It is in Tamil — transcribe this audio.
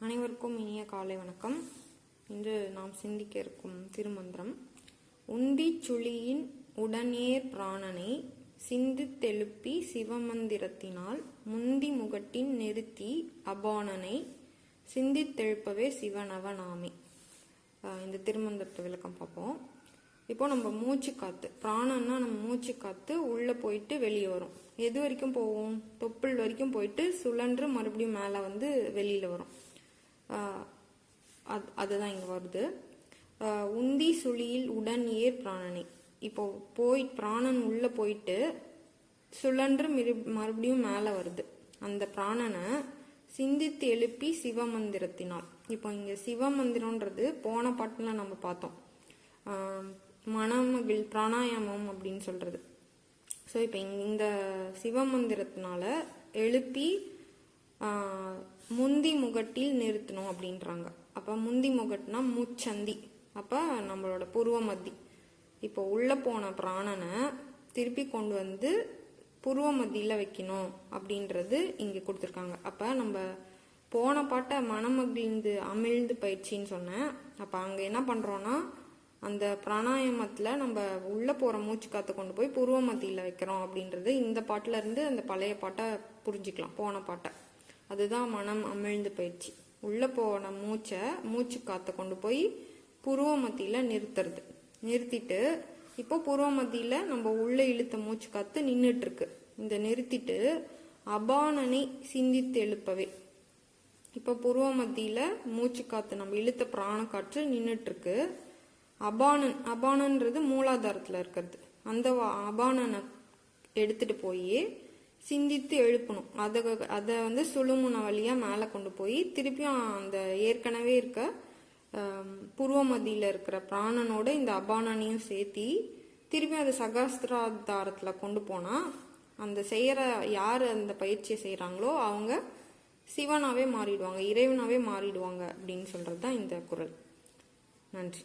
அனைவருக்கும் இனிய காலை வணக்கம். இன்று நாம் சிந்திக்க இருக்கும் திருமந்திரம், உந்தி சுழியின் உடனேர் பிராணனை சிந்தித்தெழுப்பி சிவமந்திரத்தினால் முந்தி முகட்டின் நிறுத்தி அபானனை சிந்தித்தெழுப்பவே சிவனவனாமே. இந்த திருமந்திரத்தை விளக்கம் பார்ப்போம். இப்போ நம்ம மூச்சு காத்து, பிராணன்னா நம்ம மூச்சு காத்து உள்ள போயிட்டு வெளியே வரும். எது வரைக்கும் போவோம்? தொப்புள் வரைக்கும் போயிட்டு சுழன்று மறுபடியும் மேலே வந்து வெளியில வரும். அதுதான் இங்க வருது. உந்தி சுழியில் உடன் ஏர் பிராணனை. இப்போ பிராணன் உள்ள போயிட்டு சுழன்று மறுபடியும் மேலே வருது. அந்த பிராணனை சிந்தித்து எழுப்பி சிவமந்திரத்தினால். இப்போ இங்க சிவமந்திரம்ன்றது போன பாட்டுல நம்ம பார்த்தோம், மனமகிழ் பிராணாயாமம் அப்படின்னு சொல்றது. ஸோ இப்போ இந்த சிவமந்திரத்தினால எழுப்பி முந்தி முகட்டில் நிறுத்தணும் அப்படின்றாங்க. அப்போ முந்தி முகட்னா மூச்சந்தி, அப்போ நம்மளோட புருவ மத்தி. இப்போ உள்ள போன பிராணனை திருப்பி கொண்டு வந்து புருவ மத்தியில் வைக்கணும் அப்படின்றது இங்கே கொடுத்துருக்காங்க. அப்போ நம்ம போன பாட்டை மனமகிழ்ந்து அமிழ்ந்து பயிற்சின்னு சொன்னேன். அப்போ அங்கே என்ன பண்ணுறோன்னா, அந்த பிராணாயாமத்தில் நம்ம உள்ள போகிற மூச்சு காற்றை கொண்டு போய் புருவ மத்தியில் வைக்கிறோம் அப்படின்றது இந்த பாட்டில இருந்து அந்த பழைய பாட்டை புரிஞ்சுக்கலாம், போன பாட்டை. அதுதான் மனம் அமிழ்ந்து பயிற்சி. உள்ள போன மூச்சு காற்றை கொண்டு போய் புருவ மத்தியில் நிறுத்திட்டு இப்போ புருவ மத்தியில் நம்ம உள்ள இழுத்த மூச்சு காற்று நின்றுட்டு இருக்கு. இந்த நிறுத்திட்டு அபானனை சிந்தித்து எழுப்பவே. இப்போ புருவ மத்தியில் மூச்சு காற்று நம்ம இழுத்த பிராண காற்று நின்றுட்டு இருக்கு. அபானன்றது மூலாதாரத்தில் இருக்கிறது. அந்த அபானனை எடுத்துட்டு போய் சிந்தித்து எழுப்பணும். அதை வந்து சுழுமுனை வழியா மேலே கொண்டு போய் திருப்பியும் அந்த ஏற்கனவே இருக்க புருவ மத்தியில் இருக்கிற பிராணனோட இந்த அபானனையும் சேர்த்தி திருப்பியும் அதை சகஸ்திராதாரத்தில் கொண்டு போனால் அந்த யார் அந்த பயிற்சியை செய்கிறாங்களோ அவங்க சிவனாவே மாறிடுவாங்க, இறைவனாவே மாறிடுவாங்க அப்படின்னு சொல்றது தான் இந்த குறள். நன்றி.